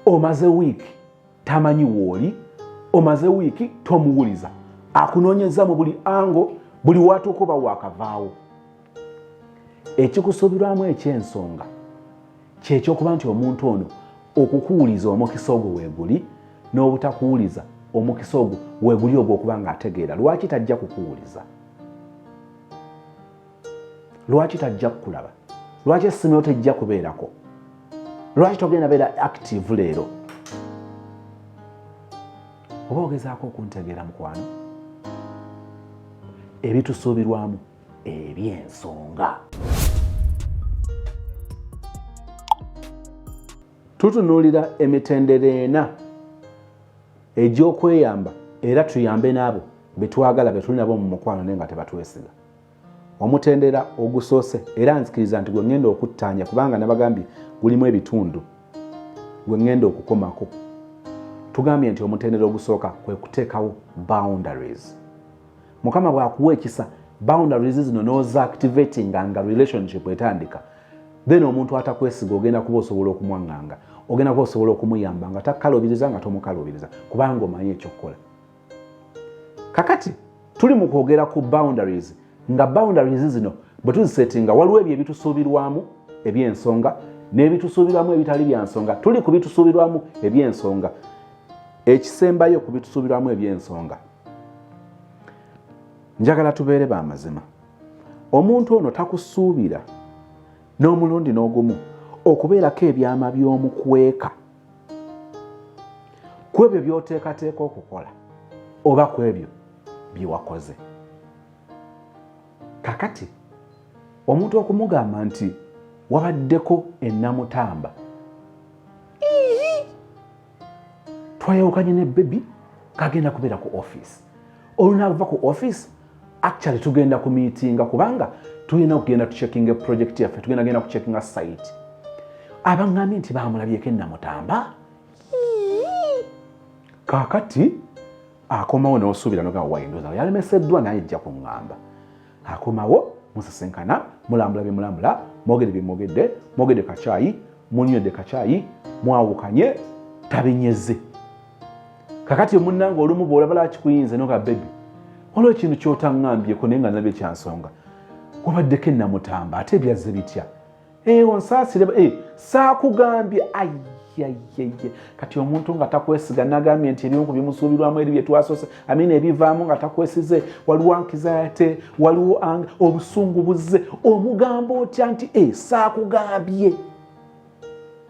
Omaze wiiki tamanyi w'oli, omaze wiiki tomuwuliza, akunoonyeza mu buli ango, buli watuuka oba waakavaawo. Ekikusuubirwamu eky'ensonga kyekyokuba nti omuntu ono okukuwuliza omukisa ogwo weeguli, n'obutakuwuliza omukisa ogwo weeguli ogw'okuba ng'ategeera. Lwaki tajja kukuwuliza? Lwaki tajja kukulaba? Lwaki essimu tejja kubeerako? Lwaki togenda beera active leero? Oba ogezaako okuntegeera mukwano? Ebitusuubirwamu eby'ensonga. Tutunuulira emitendera ena egy'okweyamba era tuyambe n'abo be twagala be tuli nabo mu mukwano naye nga tebatwesiga. Omutendera ogusoose era nzikiriza nti gwe ngenda okuttaanya kubanga nabagambye gulimu ebitundu gwe ngenda okukomako. Tugambye nti omutendera ogusooka kwe kuteekawo boundaries. Mukama bw'akuwa ekisa, boundaries zino n'oza activating nga relationship etandika, then omuntu atakwesiga ogenda kuba osobola okumwaŋŋanga, ogenda kuba osobola okumuyamba nga takkalubiriza nga tomukalubiriza kubanga omanyi ekyokukola. Kakati tuli mu kwogera ku boundaries, nga boundaries zino bwe tuzisetinga waliwo ebyo ebitusuubirwamu eby'ensonga n'ebitusuubirwamu ebitali bya nsonga. Tuli ku bitusuubirwamu eby'ensonga. Ekisembayo ku bitusuubirwamu eby'ensonga, njagala tubeere ba mazima. Omuntu ono takusuubira n'omulundi n'ogumu okubeerako ebyama by'omukweka ku ebyo by'oteekateeka okukola oba ku ebyo bye wakoze. Kakati omuntu okumugamba nti wabaddeko ennamutamba, twayawukanye ne bebi kagenda kubeera ku office, olunaava ku office actually tugenda ku meetinga kubanga tulina okugenda tucheckinga project yaffe, tugenda genda kucheckinga site. Abangambye nti baamulabyeko ennamutamba. Kakati akomawo n'osuubira n'ogamba wayindoza yalemeseddwa naye ejja kuŋŋamba. Akomawo musisinkana, mulambula bye mulambula, mwogere bye mwogedde, mwogedde kacaayi, munywedde kacaayi, mwawukanye, tabinyeze. Kakati omunnanga olumu bw'olaba laki kuyinze n'ogamba bebi, waliwo ekintu ky'otaŋŋambyeko naye nga nabyo kya nsonga. wabaddeko ennamutamba ate ebyazze bitya onsaasire saakugambye kati omuntu nga takwesiga nagambye nti ebimu ku bimusuubirwamu eri bye twasoose amina ebivaamu nga takwesize waliwo ankizaate waliwo obusungu buzze omugamba otya nti saakugambye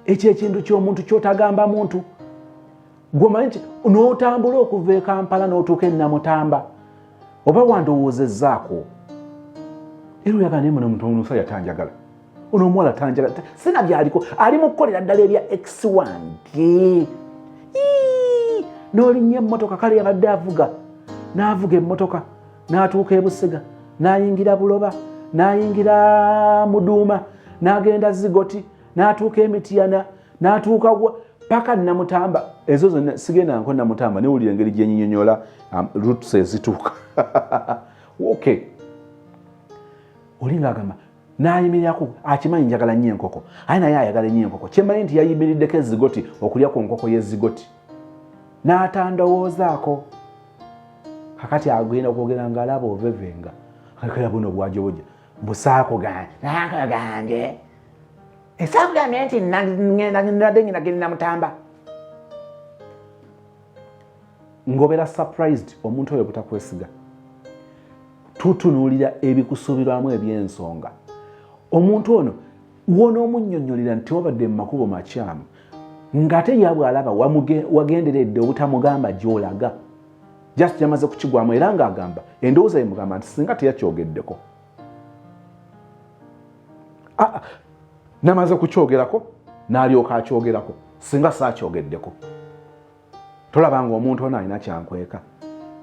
ekyo ekintu ky'omuntu ky'otagamba muntu gwomanyi nti n'otambula okuva e Kampala n'otuuka e Namutamba oba wandowoozezzaako era oyagala naye muno omuntu omusajja tanjagala ono omuwala tanjagala sina byaliko ali mu kukolera ddala ebya ex wange n'olinnya emmotoka kale yabadde n'avuga emmotoka n'atuuka e Busega n'ayingira Buloba n'ayingira Muduuma n'agenda Zigoti n'atuuka Emityana n'atuuka paka Namutamba ezo zonna sigenda nko Namutamba newulira engeri gye nnyonnyola routes ezituuka okay olinga agamba n'ayimirirako akimanyi njagala nnyo enkoko aye naye ayagala nnyo enkoko kyemmanyi nti yayimiriddeko ezigoti okulya ku nkoko y'ezigoti n'atandowoozaako kakati agenda okwogera ng'alaba ovevenga akala buno bwajoboja busaako gange esaako gange nti nadde Namutamba ngobera surprised omuntu oyo butakwesiga tutunuulira ebikusuubirwamu eby'ensonga omuntu ono wonoomunnyonnyolera nti wabadde mu makubo makyamu ng'ate yabwe alaba wagenderedde obutamugamba gy'olaga just yamaze kukigwamu era ng'agamba endowooza yemugamba nti singa teyakyogeddeko namaze kukyogerako n'alyoka akyogerako singa saakyogeddeko tolabanga omuntu ono alina kyankweka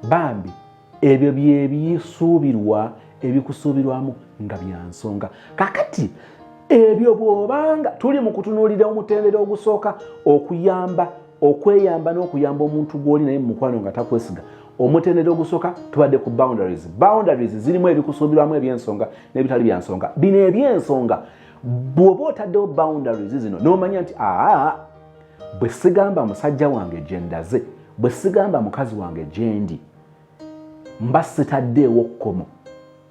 bambi ebyo byebisuubirwa ebikusuubirwamu nga byansonga kakati ebyo bw'obanga tuli mu kutunuulira omutendera ogusooka okweyamba n'okuyamba omuntu gw'oli naye mu mukwano nga takwesiga omutendera ogusooka tubadde ku boundaries zirimu ebikusuubirwamu ebyensonga n'ebitali byansonga bino ebyensonga bw'oba otaddewo boundaries zino n'omanya nti bwe sigamba musajja wange gye ndaze bwe sigamba mukazi wange gye ndi mba sitaddeewo kkomo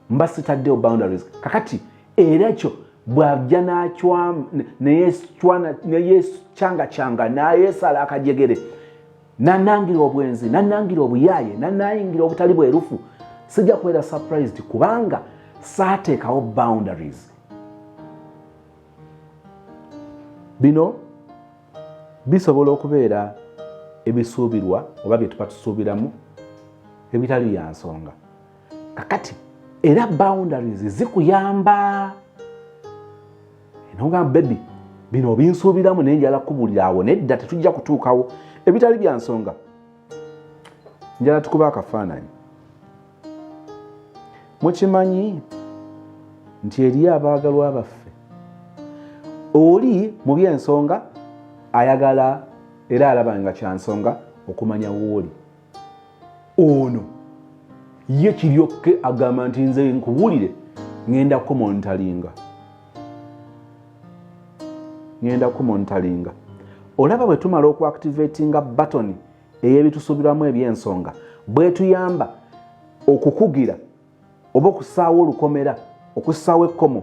mba sitaddeewo boundaries kakati era ekyo bw'ajja neyekyanga nayeesala akajegere nanangira obwenzi nanangira obuyaaye nanayingira obutali bwerufu sijja kubeera surprised kubanga saateekawo boundaries bino bisobola okubeera ebisuubirwa oba bye tuba tusuubiramu ebitali bya nsonga kakati era boundaries zikuyamba enongamba baby bino obinsuubiramu naye njala kubuulira awo nedda tetujja kutuukawo ebitali bya nsonga njala tukuba akafaananyi mukimanyi nti eriyo abaagalwa baffe oli mu byensonga ayagala era alaba nga kyansonga okumanya wooli ono ye kiryokke agamba nti nze nkubuulire ngenda kumonitalinga olaba bwe tumala okuactivatinga batoni ey'ebitusuubirwamu ebyensonga bwe tuyamba okukugira oba okusaawo olukomera okussaawo ekkomo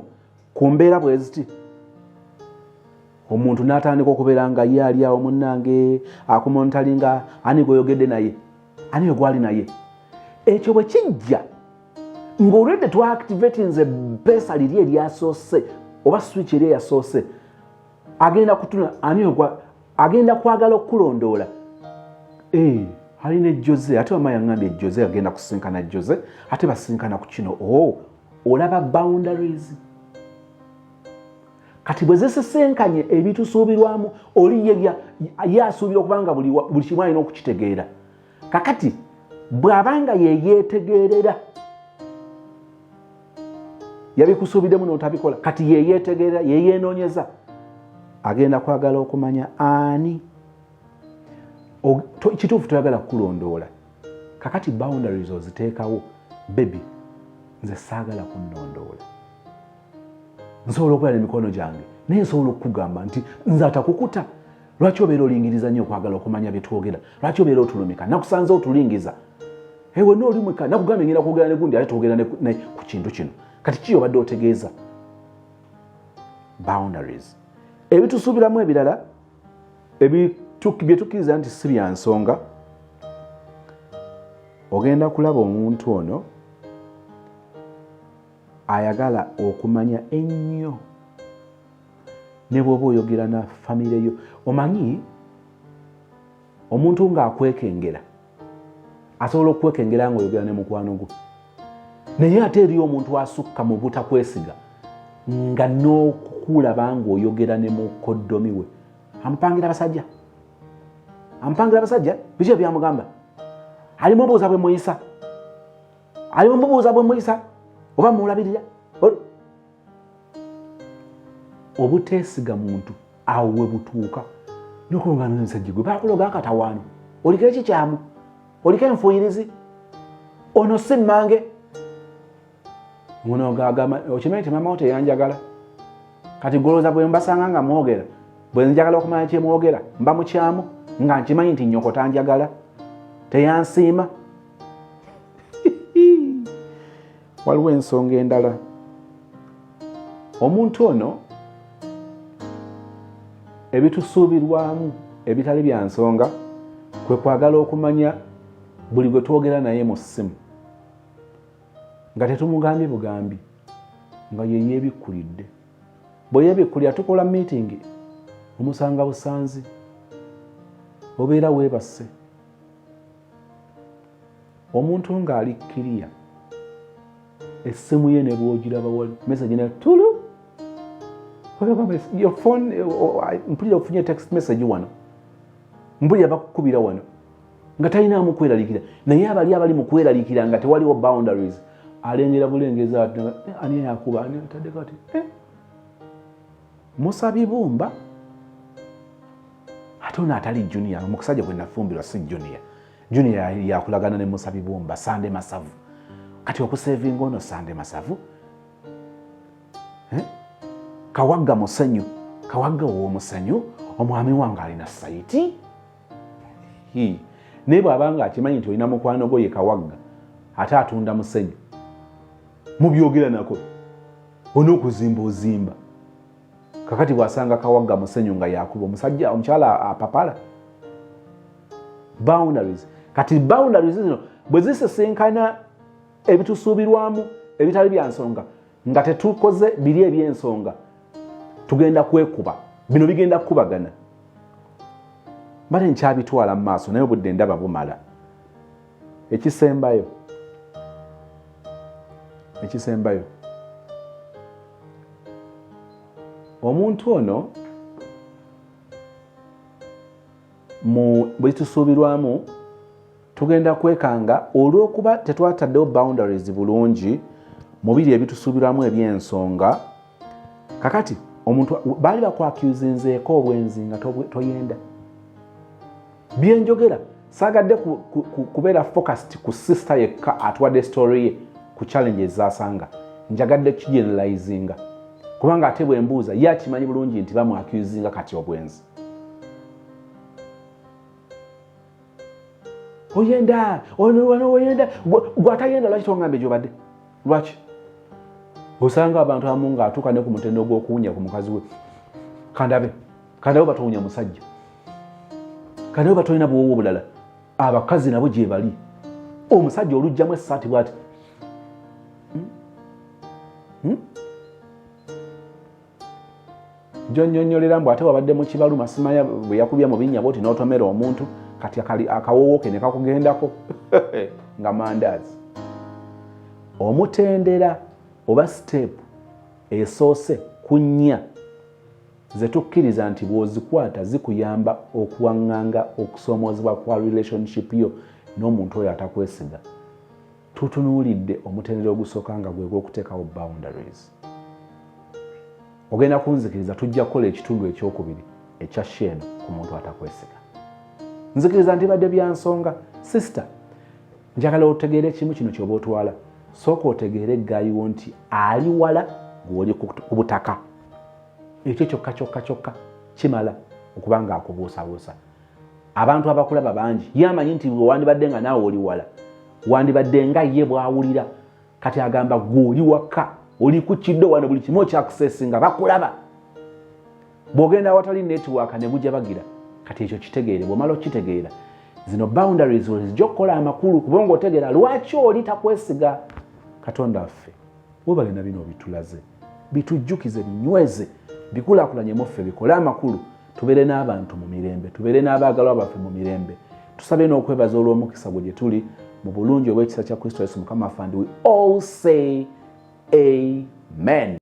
ku mbeera bwe ziti omuntu n'atandika okubeera nga ye ali awo munnange akumonitalinga ani gweyogedde naye ani we gwali naye ekyo bwe kijja ng'olwedde twaactivatinze peesa liri eryasoose oba switch eri eyasoose agenda kutuna agenda kwagala okukulondoola alina ejjoze ate wama yaŋŋambye ejjoze agenda kusinkana ejjoze ate basinkana ku kino olaba boundaries kati bwe zisisenkanye ebitusuubirwamu oli ye asuubira okubanga buli kimu alina okukitegeera kakati bw'abanga yeyeetegeerera yabikusuubiddemu n'otabikola kati yeyeetegeerera yeyenoonyeza agenda kwagala okumanya ani kituufu toyagala kukulondoola kakati boundaries oziteekawo baby nze saagala kunnondoola nsobola okukola n'emikono gyange naye nsobola okukugamba nti nze atakukuta lwaki obeera olingiriza nnyo okwagala okumanya bye twogera lwaki obeera otulumika nakusanze otulingiza wonna oli mweka nakugambye ngenda kwogera ne gundi ate twogera ku kintu kino kati ki obadde otegeeza boundaries ebitusuubiramu ebirala bye tukkiriza nti si bya nsonga ogenda kulaba omuntu ono ayagala okumanya ennyo ne bw'oba oyogera na famire yo omanyi omuntu ng'akwekengera asobola okwekengera ng'oyogera ne mukwano gwo naye ate eriyo omuntu asukka mu butakwesiga nga n'okulaba ng'oyogera ne mukoddomi we amupangira abasajja biki byamugamba alimu obuuza bwe muyisa oba mulabirira obuteesiga muntu awo we butuuka nokulongana n'omusajja gwe bakuloga akatawaano oliko ekikyamu oliko enfuuyirizi ono si mmange muno gagamba okimanyi mama wo teyanjagala kati goloza bwe mbasanga nga mwogera bwe njagala okumanya kye mwogera mba mukyamu nga nkimanyi nti nnyoko tanjagala teyansiima waliwo ensonga endala omuntu ono ebitusuubirwamu ebitali bya nsonga kwe kwagala okumanya buli gwe twogera naye mu ssimu nga tetumugambye bugambi nga ye yeebikkulidde bwe yeebikkulira tukola meeting omusanga busanzi obeera weebase omuntu ng'ali kiriya essimu ye ne bw'ogiraba wali message ne tulu your phone mpulira ofunye text message wano mpulira bakukubira wano nga talinaamu kweraliikira naye abali mu kweraliikira nga tewaliwo boundaries alengera bulengeza ani yakuba ani atadde kati musabibumba ate ono atali junior omukusajja gwe nafumbirwa si junior yakulagana ne musabibumba sande masavu kati okusevinga ono sande masavu kawagga musenyu kawagga w'omusenyu omwami wange alina saiti naye bw'abanga akimanyi nti olina mukwano gwo ye kawagga ate atunda musenyu mubyogera nako onookuzimba ozimba kakati bw'asanga kawagga musenyu nga yakuba omusajja omukyala apapala boundaries kati boundaries zino bwe zisisinkana ebitusuubirwamu ebitali bya nsonga nga tetukoze biri eby'ensonga tugenda kwekuba bino bigenda kukubagana bale nkyabitwala mu maaso naye obudde ndaba bumala ekisembayo omuntu ono mu bwetusuubirwamu tugenda kwekanga olw'okuba tetwataddewo boundaries bulungi mu biri ebitusuubirwamu eby'ensonga kakati omuntu baali bakwakuzinzeeko obwenzi nga toyenda byenjogera saagadde kubeera focused ku sister yekka atuwadde story ye ku challenges zasanga njagadde kigeneralizinga kubanga ate bwe mbuuza ye akimanyi bulungi nti bamwakuzinga kati obwenzi oyenda gwatayenda lwaki tongambe gyobadde lwaki osanga abantu amu ng'atuuka ne ku mutendo gw'okuwunya ku mukazi we kandabe batowunya musajja kandabe batolina bwowo obulala abakazi nabo gye bali omusajja olugjamu essaati bw'ati gyonnyonnyolera mbu ate wabadde mu kibalu masimaya bwe yakubya mu binnya bwoti n'otomera omuntu kati akawoowo ke ne kakugendako nga mandaazi omutendera oba step esoose ku nnya ze tukkiriza nti bw'ozikwata zikuyamba okuwaŋŋanga okusomoozebwa kwa relationship yo n'omuntu oyo atakwesiga tutunuulidde omutendera ogusooka nga gwe gw'okuteekawo boundaries ogenda kunzikiriza tujja kukola ekitundu ekyokubiri ekya shame ku muntu atakwesiga nzikiriza nti badde bya nsonga sister njagala otegeere ekimu kino kyoba otwala sooka otegeere eggayiwo nti ali wala gw'oli ku butaka ekyo kyokka kimala okuba nga akubuusabuusa abantu abakulaba bangi ye amanyi nti wandibadde nga naawe oli wala wandibadde nga ye bw'awulira kati agamba gw'oli waka oli ku kiddo wano buli kimu okyaccessinga bakulaba. Bw'ogenda awatali network ne bujja bagira kati ekyo kitegeere. Bw'omala okitegeera zino boundaries ozijja okukola amakulu kubanga otegeera lwaki oli takwesiga. Katonda waffe webale bino bitulaze bitujjukize binyweze bikulaakulanyemu ffe bikole amakulu tubeere n'abantu mu mirembe tubeere n'abaagalwa baffe mu mirembe tusabe n'okwebaza olw'omukisa gwe gye tuli mu bulungi obw'ekisa kya Kristo Yesu Mukama waffe. We all say amen.